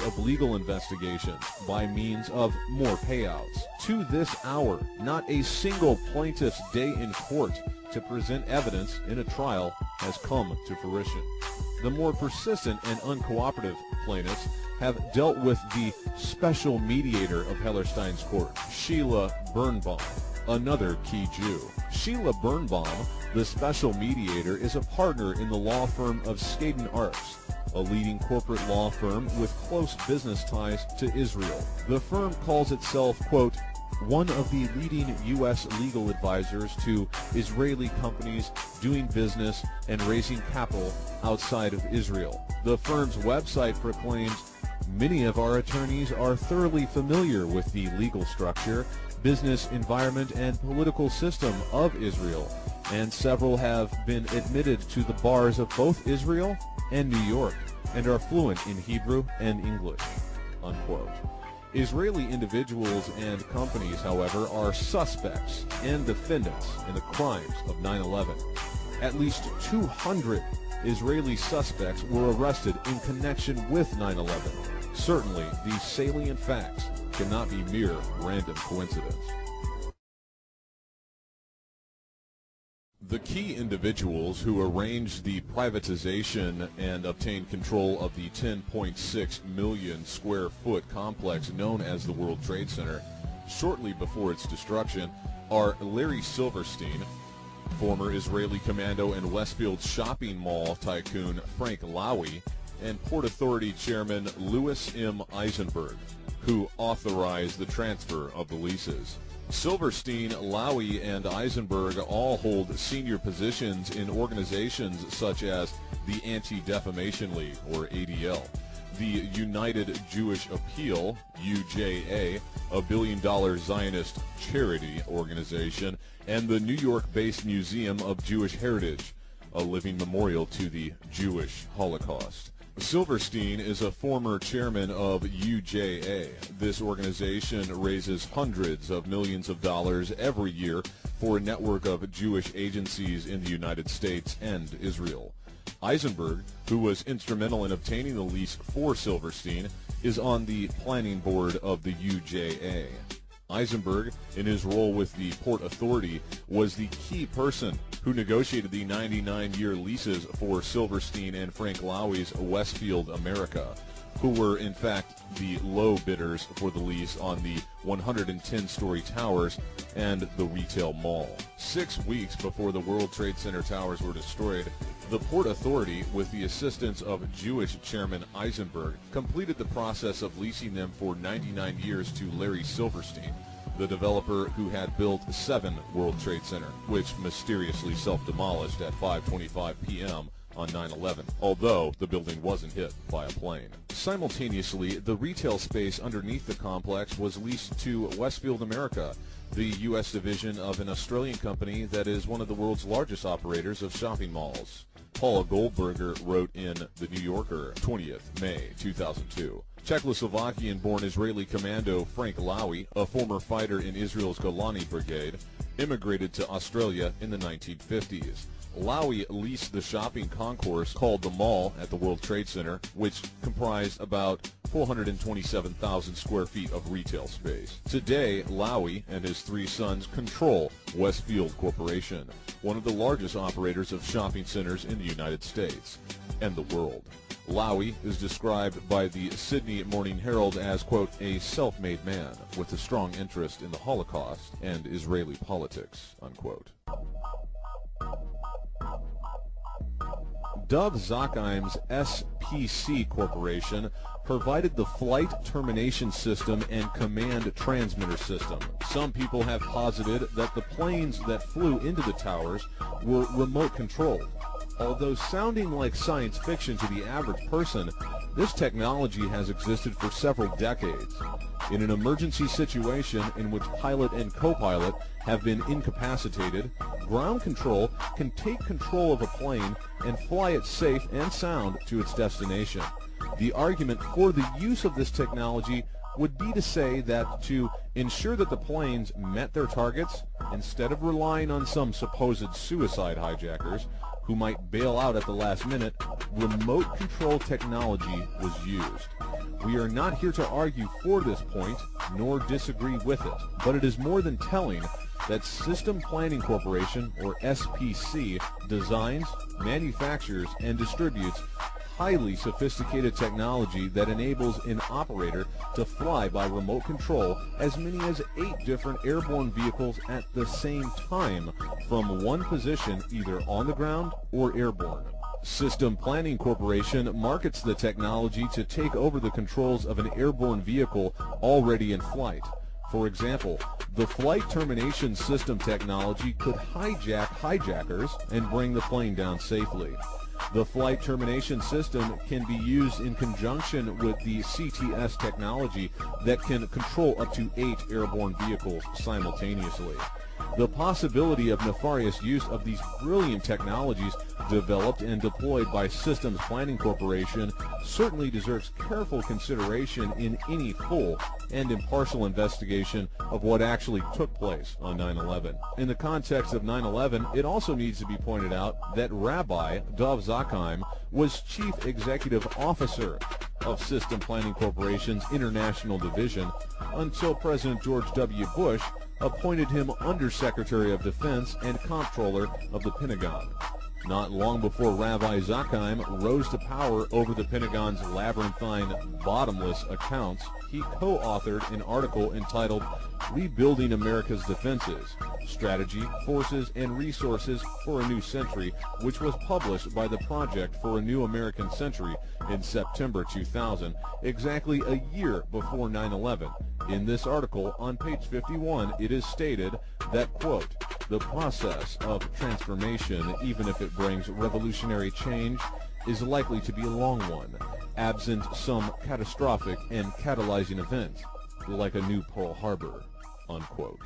of legal investigations by means of more payouts. To this hour, not a single plaintiff's day in court to present evidence in a trial has come to fruition. The more persistent and uncooperative plaintiffs have dealt with the special mediator of Hellerstein's court, Sheila Birnbaum, another key Jew. Sheila Birnbaum, the special mediator, is a partner in the law firm of Skaden Arps, a leading corporate law firm with close business ties to Israel. The firm calls itself, quote, one of the leading U.S. legal advisors to Israeli companies doing business and raising capital outside of Israel. The firm's website proclaims, many of our attorneys are thoroughly familiar with the legal structure, business environment, and political system of Israel, and several have been admitted to the bars of both Israel and New York, and are fluent in Hebrew and English, unquote. Israeli individuals and companies, however, are suspects and defendants in the crimes of 9/11. At least 200 Israeli suspects were arrested in connection with 9/11. Certainly, these salient facts cannot be mere random coincidence. The key individuals who arranged the privatization and obtained control of the 10.6 million square foot complex known as the World Trade Center shortly before its destruction are Larry Silverstein, former Israeli commando and Westfield shopping mall tycoon Frank Lowy, and Port Authority Chairman Louis M. Eisenberg, who authorized the transfer of the leases. Silverstein, Lowy, and Eisenberg all hold senior positions in organizations such as the Anti-Defamation League, or ADL, the United Jewish Appeal, UJA, a billion-dollar Zionist charity organization, and the New York-based Museum of Jewish Heritage, a living memorial to the Jewish Holocaust. Silverstein is a former chairman of UJA. This organization raises hundreds of millions of dollars every year for a network of Jewish agencies in the United States and Israel. Eisenberg, who was instrumental in obtaining the lease for Silverstein, is on the planning board of the UJA. Eisenberg, in his role with the Port Authority, was the key person who negotiated the 99-year leases for Silverstein and Frank Lowy's Westfield America, who were in fact the low bidders for the lease on the 110-story towers and the retail mall. 6 weeks before the World Trade Center towers were destroyed, the Port Authority, with the assistance of Jewish Chairman Eisenberg, completed the process of leasing them for 99 years to Larry Silverstein, the developer who had built 7 World Trade Center, which mysteriously self-demolished at 5:25 p.m. on 9/11, although the building wasn't hit by a plane. Simultaneously, the retail space underneath the complex was leased to Westfield America, the U.S. division of an Australian company that is one of the world's largest operators of shopping malls. Paula Goldberger wrote in The New Yorker, 20th May 2002. Czechoslovakian-born Israeli commando Frank Lowy, a former fighter in Israel's Golani Brigade, immigrated to Australia in the 1950s. Lowy leased the shopping concourse called the Mall at the World Trade Center, which comprised about 427,000 square feet of retail space. Today, Lowy and his 3 sons control Westfield Corporation, one of the largest operators of shopping centers in the United States and the world. Lowy is described by the Sydney Morning Herald as, quote, a self-made man with a strong interest in the Holocaust and Israeli politics, unquote. Dov Zakheim's SPC Corporation provided the flight termination system and command transmitter system. Some people have posited that the planes that flew into the towers were remote controlled. Although sounding like science fiction to the average person, this technology has existed for several decades. In an emergency situation in which pilot and co-pilot have been incapacitated, ground control can take control of a plane and fly it safe and sound to its destination. The argument for the use of this technology would be to say that to ensure that the planes met their targets, instead of relying on some supposed suicide hijackers who might bail out at the last minute, remote control technology was used. We are not here to argue for this point, nor disagree with it, but it is more than telling that System Planning Corporation, or SPC, designs, manufactures, and distributes highly sophisticated technology that enables an operator to fly by remote control as many as 8 different airborne vehicles at the same time from one position, either on the ground or airborne. System Planning Corporation markets the technology to take over the controls of an airborne vehicle already in flight. For example, the flight termination system technology could hijack hijackers and bring the plane down safely. The flight termination system can be used in conjunction with the CTS technology that can control up to 8 airborne vehicles simultaneously. The possibility of nefarious use of these brilliant technologies developed and deployed by Systems Planning Corporation certainly deserves careful consideration in any full and impartial investigation of what actually took place on 9/11. In the context of 9/11, it also needs to be pointed out that Rabbi Dov Zakheim was Chief Executive Officer of System Planning Corporation's International Division until President George W. Bush appointed him Undersecretary of Defense and Comptroller of the Pentagon. Not long before Rabbi Zakheim rose to power over the Pentagon's labyrinthine, bottomless accounts, he co-authored an article entitled Rebuilding America's Defenses, Strategy, Forces, and Resources for a New Century, which was published by the Project for a New American Century in September 2000, exactly a year before 9/11. In this article, on page 51, it is stated that, quote, the process of transformation, even if it brings revolutionary change, is likely to be a long one, absent some catastrophic and catalyzing event, like a new Pearl Harbor, unquote.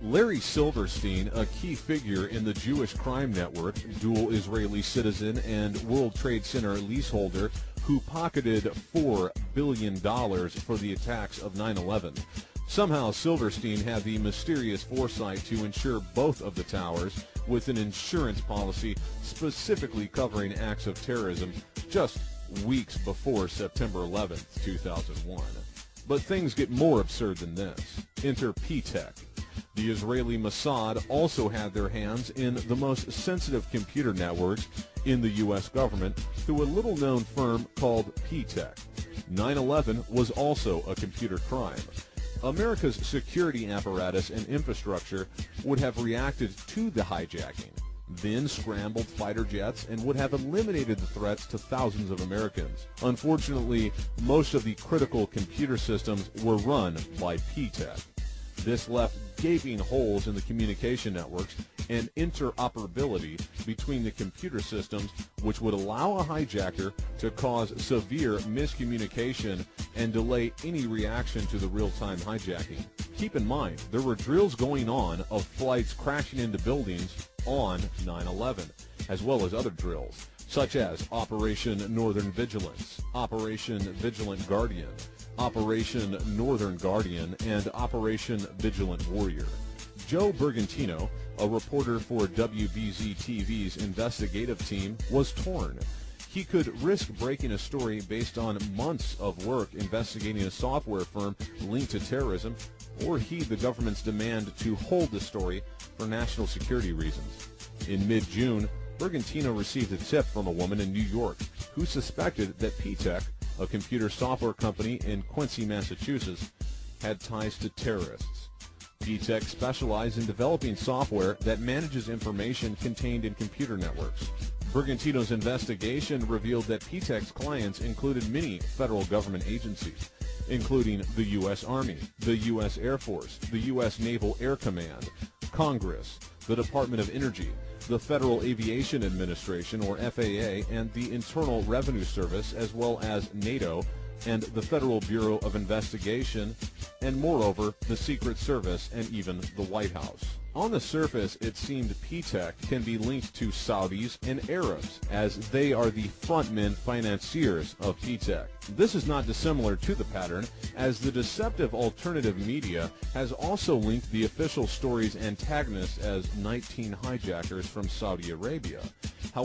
Larry Silverstein, a key figure in the Jewish crime network, dual Israeli citizen and World Trade Center leaseholder who pocketed $4 billion for the attacks of 9/11. Somehow Silverstein had the mysterious foresight to insure both of the towers with an insurance policy specifically covering acts of terrorism just weeks before September 11th, 2001. But things get more absurd than this. Enter P-Tech. The Israeli Mossad also had their hands in the most sensitive computer networks in the U.S. government through a little-known firm called P-Tech. 9/11 was also a computer crime. America's security apparatus and infrastructure would have reacted to the hijacking, then scrambled fighter jets and would have eliminated the threats to thousands of Americans. Unfortunately, most of the critical computer systems were run by P-Tech. This left gaping holes in the communication networks and interoperability between the computer systems, which would allow a hijacker to cause severe miscommunication and delay any reaction to the real-time hijacking. Keep in mind, there were drills going on of flights crashing into buildings on 9/11, as well as other drills, such as Operation Northern Vigilance, Operation Vigilant Guardian, Operation Northern Guardian, and Operation Vigilant Warrior. Joe Bergantino, a reporter for WBZ-TV's investigative team, was torn. He could risk breaking a story based on months of work investigating a software firm linked to terrorism, or heed the government's demand to hold the story for national security reasons. In mid-June, Bergantino received a tip from a woman in New York who suspected that P-Tech, a computer software company in Quincy, Massachusetts, had ties to terrorists. P-Tech specialized in developing software that manages information contained in computer networks. Bergantino's investigation revealed that P-Tech's clients included many federal government agencies, including the U.S. Army, the U.S. Air Force, the U.S. Naval Air Command, Congress, the Department of Energy, the Federal Aviation Administration, or FAA, and the Internal Revenue Service, as well as NATO, and the Federal Bureau of Investigation, and moreover, the Secret Service and even the White House. On the surface, it seemed P-Tech can be linked to Saudis and Arabs, as they are the frontmen financiers of P-Tech. This is not dissimilar to the pattern, as the deceptive alternative media has also linked the official story's antagonists as night teen hijackers from Saudi Arabia. However,